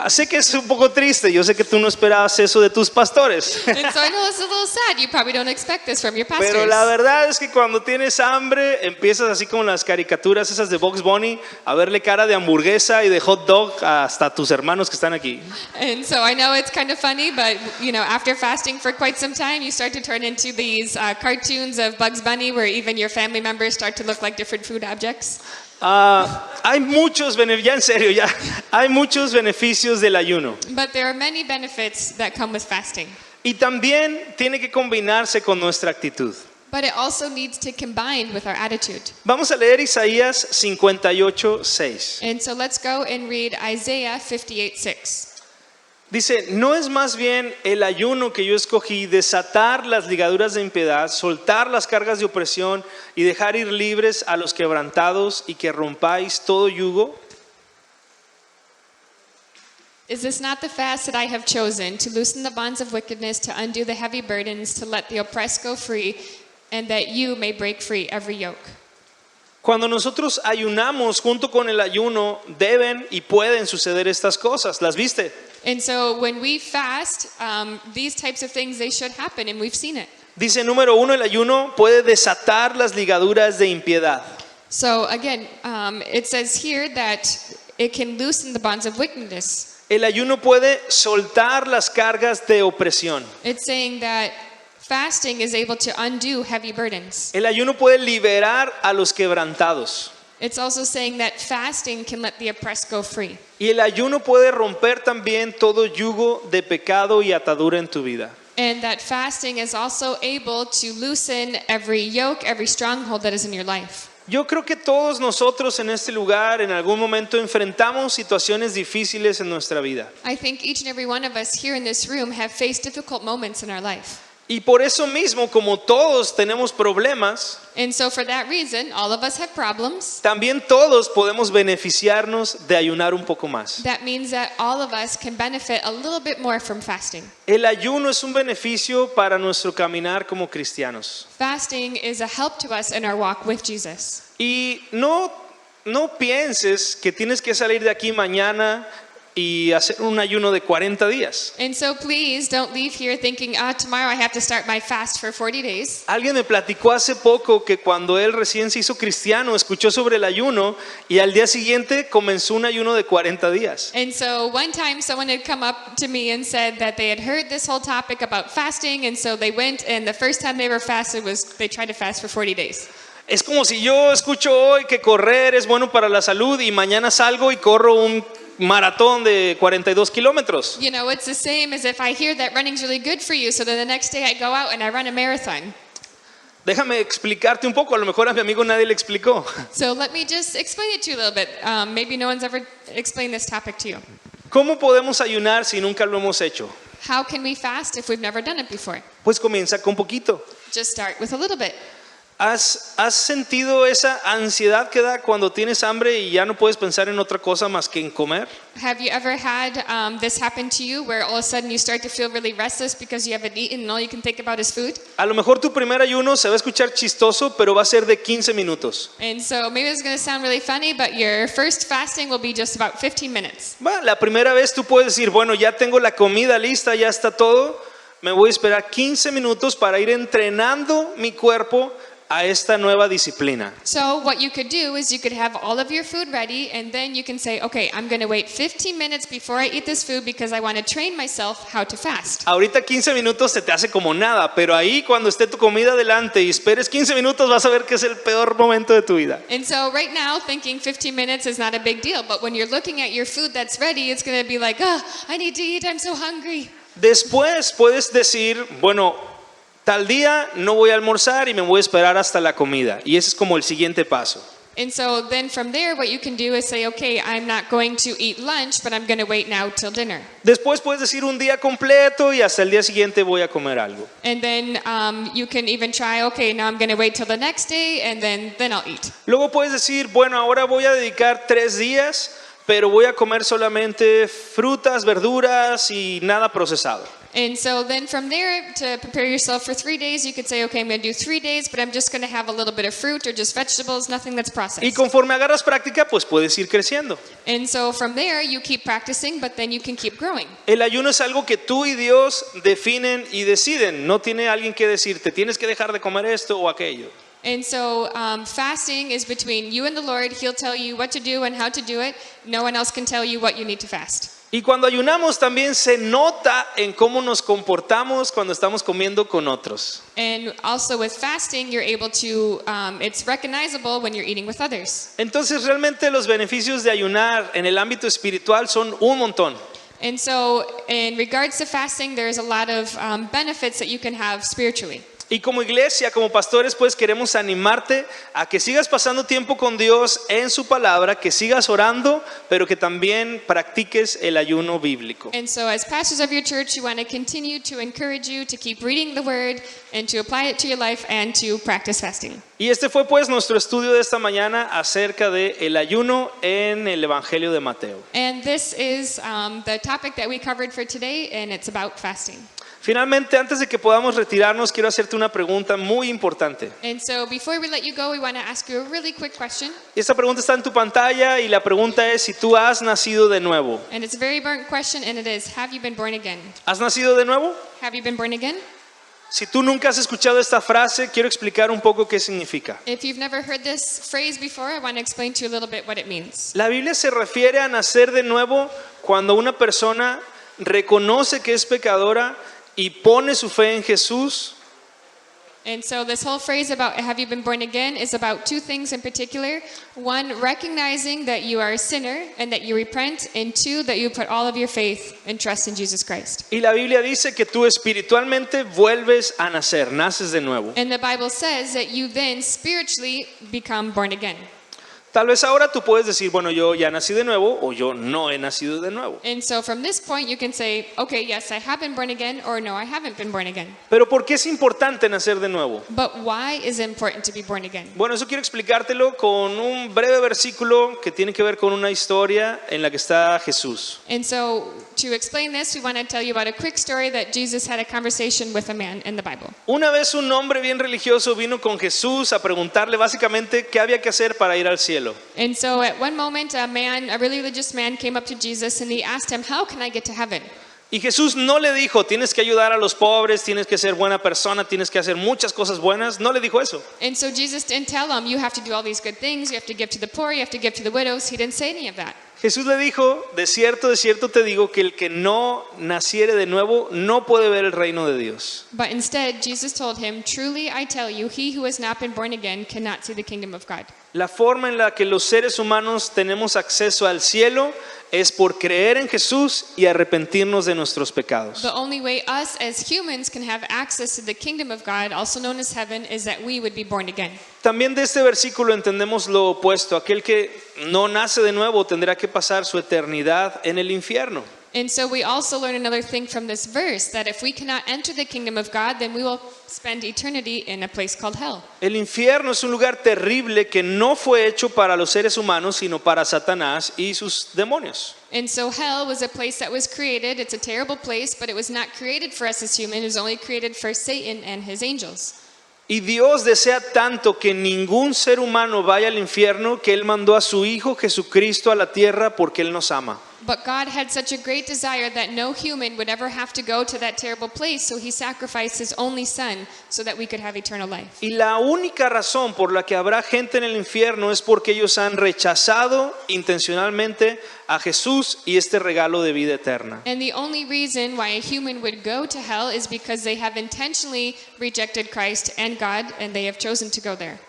Sé que es un poco triste, yo sé que tú no esperabas eso de tus pastores. And so I know it's a little sad. You probably don't expect this from your pastors. Pero la verdad es que cuando tienes hambre empiezas así como las caricaturas esas de Bugs Bunny a verle cara de hamburguesa y de hot dog hasta tus hermanos que están aquí. And so I know it's kind of funny, but you know, after fasting for quite some time, you start to turn into these cartoons of Bugs Bunny where even your family members start to look like different food objects. Hay muchos ya en serio, ya hay muchos beneficios del ayuno. But there are many benefits that come with fasting. Y también tiene que combinarse con nuestra actitud. But it also needs to combine with our attitude. Vamos a leer Isaías 58:6. And so let's go and read Isaiah 58:6. Dice, ¿no es más bien el ayuno que yo escogí desatar las ligaduras de impiedad, soltar las cargas de opresión y dejar ir libres a los quebrantados y que rompáis todo yugo? Is this not the fast that I have chosen, to loosen the bonds of wickedness, to undo the heavy burdens, to let the oppressed go free, and that you may break free every yoke? Cuando nosotros ayunamos junto con el ayuno, deben y pueden suceder estas cosas. ¿Las viste? And so when we fast, these types of things, they should happen, and we've seen it. Dice número 1, el ayuno puede desatar las ligaduras de impiedad. So again, it says here that it can loosen the bonds of wickedness. El ayuno puede soltar las cargas de opresión. It's saying that fasting is able to undo heavy burdens. El ayuno puede liberar a los quebrantados. It's also saying that fasting can let the oppressed go free. Y el ayuno puede romper también todo yugo de pecado y atadura en tu vida. And that fasting is also able to loosen every yoke, every stronghold that is in your life. Yo creo que todos nosotros en este lugar en algún momento enfrentamos situaciones difíciles en nuestra vida. I think each and every one of us here in this room have faced difficult moments in our life. Y por eso mismo, como todos tenemos problemas, And so for that reason, all of us have problems. también todos podemos beneficiarnos de ayunar un poco más. That means that all of us can benefit a little bit more from fasting. El ayuno es un beneficio para nuestro caminar como cristianos. Fasting is a help to us in our walk with Jesus. Y no pienses que tienes que salir de aquí mañana y hacer un ayuno de 40 días. And so please don't leave here thinking, tomorrow I have to start my fast for 40 days. Alguien me platicó hace poco que cuando él recién se hizo cristiano, escuchó sobre el ayuno y al día siguiente comenzó un ayuno de 40 días. And so one time someone had come up to me and said that they had heard this whole topic about fasting, and so they went, and the first time they ever fasted was they tried to fast for 40 days. Es como si yo escucho hoy que correr es bueno para la salud y mañana salgo y corro un maratón de 42 kilómetros. You know, it's the same as if I hear that running's really good for you, so then the next day I go out and I run a marathon. Déjame explicarte un poco, a lo mejor a mi amigo nadie le explicó. So let me just explain it to you a little bit. Maybe no one's ever explained this topic to you. ¿Cómo podemos ayunar si nunca lo hemos hecho? How can we fast if we've never done it before? Pues comienza con poquito. Just start with a little bit. ¿Has sentido esa ansiedad que da cuando tienes hambre y ya no puedes pensar en otra cosa más que en comer? Have you ever had this happen to you where all of a sudden you start to feel really restless because you haven't eaten and all you can think about is food? A lo mejor tu primer ayuno se va a escuchar chistoso, pero va a ser de 15 minutos. And so maybe it's going to sound really funny, but your first fasting will be just about 15 minutes. La primera vez tú puedes decir, bueno, ya tengo la comida lista, ya está todo. Me voy a esperar 15 minutos para ir entrenando mi cuerpo a esta nueva disciplina. So what you could do is you could have all of your food ready, and then you can say, okay, I'm going to wait 15 minutes before I eat this food because I want to train myself how to fast. Ahorita 15 minutos se te hace como nada, pero ahí cuando esté tu comida delante y esperes 15 minutos vas a ver que es el peor momento de tu vida. And so right now thinking 15 minutes is not a big deal, but when you're looking at your food that's ready, it's going to be like, I need to eat, I'm so hungry. Después puedes decir, bueno, tal día no voy a almorzar y me voy a esperar hasta la comida. Y ese es como el siguiente paso. And so then from there, what you can do is say, okay, I'm not going to eat lunch, but I'm going to wait now till dinner. Después puedes decir un día completo y hasta el día siguiente voy a comer algo. And then you can even try, okay, now I'm going to wait till the next day, and then I'll eat. Luego puedes decir, bueno, ahora voy a dedicar 3 días, pero voy a comer solamente frutas, verduras y nada procesado. And so then from there, to prepare yourself for 3 days, you could say, okay, I'm going to do 3 days, but I'm just going to have a little bit of fruit or just vegetables, nothing that's processed. Y conforme agarras práctica, pues puedes ir creciendo. And so from there, you keep practicing, but then you can keep growing. El ayuno es algo que tú y Dios definen y deciden. No tiene alguien que decirte, tienes que dejar de comer esto o aquello. And so fasting is between you and the Lord. He'll tell you what to do and how to do it. No one else can tell you what you need to fast. Y cuando ayunamos también se nota en cómo nos comportamos cuando estamos comiendo con otros. And also with fasting, you're able to, it's recognizable when you're eating with others. Entonces realmente los beneficios de ayunar en el ámbito espiritual son un montón. And so in regards to fasting, there's a lot of benefits that you can have spiritually. Y como iglesia, como pastores, pues queremos animarte a que sigas pasando tiempo con Dios en su palabra, que sigas orando, pero que también practiques el ayuno bíblico. And so as pastors of your church, you want to continue to encourage you to keep reading the word and to apply it to your life and to practice fasting. Y este fue pues nuestro estudio de esta mañana acerca de el ayuno en el Evangelio de Mateo. And this is the topic that we covered for today, and it's about fasting. Finalmente, antes de que podamos retirarnos, quiero hacerte una pregunta muy importante. And so before we let you go, we want to ask you a really quick question. Esta pregunta está en tu pantalla y la pregunta es si tú has nacido de nuevo. And it's a very important question, and it is, have you been born again? ¿Has nacido de nuevo? Have you been born again? Si tú nunca has escuchado esta frase, quiero explicar un poco qué significa. If you've never heard this phrase before, I want to explain to you a little bit what it means. La Biblia se refiere a nacer de nuevo cuando una persona reconoce que es pecadora y pone su fe en Jesús. And so this whole phrase about have you been born again is about two things in particular. One, recognizing that you are a sinner and that you repent, and two, that you put all of your faith and trust in Jesus Christ. Y la Biblia dice que tú espiritualmente vuelves a nacer, naces de nuevo. And the Bible says that you then spiritually become born again. Tal vez ahora tú puedes decir, bueno, yo ya nací de nuevo o yo no he nacido de nuevo. And so from this point you can say, okay, yes, I have been born again, or no, I haven't been born again. Pero ¿por qué es importante nacer de nuevo? But why is it important to be born again? Bueno, eso quiero explicártelo con un breve versículo que tiene que ver con una historia en la que está Jesús. And so to explain this, we want to tell you about a quick story that Jesus had a conversation with a man in the Bible. Una vez un hombre bien religioso vino con Jesús a preguntarle básicamente qué había que hacer para ir al cielo. And so at one moment, a really religious man came up to Jesus and he asked him, how can I get to heaven? Y Jesús no le dijo, tienes que ayudar a los pobres, tienes que ser buena persona, tienes que hacer muchas cosas buenas. No le dijo eso. And so Jesus didn't tell him, you have to do all these good things, you have to give to the poor, you have to give to the widows. He didn't say any of that. Jesús le dijo, de cierto te digo que el que no naciere de nuevo no puede ver el reino de Dios. But instead, Jesus told him, truly I tell you, he who has not been born again cannot see the kingdom of God. La forma en la que los seres humanos tenemos acceso al cielo es por creer en Jesús y arrepentirnos de nuestros pecados. The only way us as humans can have access to the kingdom of God, also known as heaven, is that we would be born again. También de este versículo entendemos lo opuesto. Aquel que no nace de nuevo tendrá que pasar su eternidad en el infierno. And so we also learn another thing from this verse, that if we cannot enter the kingdom of God, then we will spend eternity in a place called hell. El infierno es un lugar terrible que no fue hecho para los seres humanos, sino para Satanás y sus demonios. And so hell was a place that was created. It's a terrible place, but it was not created for us as humans. It was only created for Satan and his angels. Y Dios desea tanto que ningún ser humano vaya al infierno que Él mandó a su Hijo Jesucristo a la tierra porque Él nos ama. But God had such a great desire that no human would ever have to go to that terrible place, so he sacrificed his only son so that we could have eternal life. Y la única razón por la que habrá gente en el infierno es porque ellos han rechazado intencionalmente a Jesús y este regalo de vida eterna. And the only reason why a human would go to hell is because they have intentionally rejected Christ and God, and they have chosen to go there.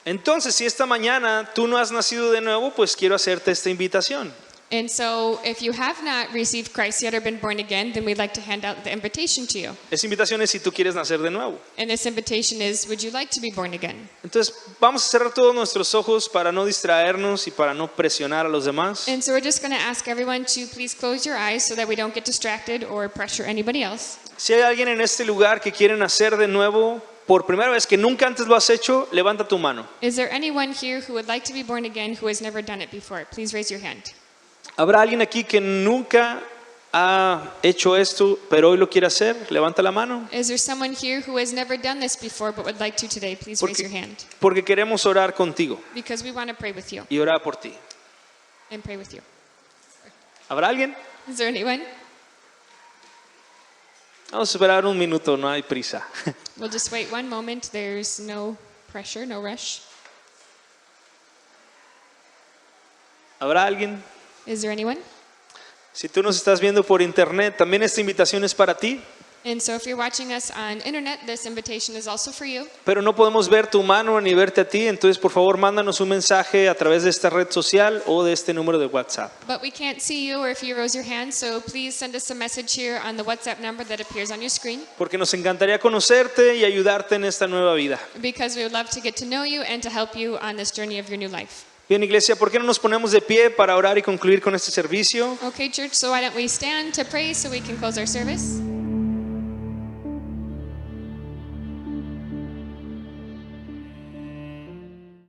Entonces, si esta mañana tú no has nacido de nuevo, pues quiero hacerte esta invitación. And so if you have not received Christ yet or been born again, then we'd like to hand out the invitation to you. Esa invitación es si tú quieres nacer de nuevo. And this invitation is, would you like to be born again? Entonces, vamos a cerrar todos nuestros ojos para no distraernos y para no presionar a los demás. And so we're just going to ask everyone to please close your eyes so that we don't get distracted or pressure anybody else. Si hay alguien en este lugar que quiere nacer de nuevo por primera vez, que nunca antes lo has hecho, levanta tu mano. Is there anyone here who would like to be born again who has never done it before? Please raise your hand. ¿Habrá alguien aquí que nunca ha hecho esto, pero hoy lo quiere hacer? Levanta la mano. Is there someone here who has never done this before but would like to today? Please raise your hand. Porque queremos orar contigo Because we want to pray with you y orar por ti. and pray with you. ¿Habrá alguien? Is there anyone? Vamos a esperar un minuto, no hay prisa. We'll just wait one moment. There's no pressure, no rush. ¿Habrá alguien? Is there anyone? Si tú nos estás viendo por internet, también esta invitación es para ti, And so if you're watching us on internet, this invitation is also for you. pero no podemos ver tu mano ni verte a ti, entonces por favor mándanos un mensaje a través de esta red social o de este número de WhatsApp. But we can't see you or if you rose your hand, so please send us a message here on the WhatsApp number that appears on your screen, Porque nos encantaría conocerte y ayudarte en esta nueva vida. because we would love to get to know you and to help you on this journey of your new life. Bien, iglesia, ¿por qué no nos ponemos de pie para orar y concluir con este servicio? Okay, church, so why don't we stand to pray so we can close our service?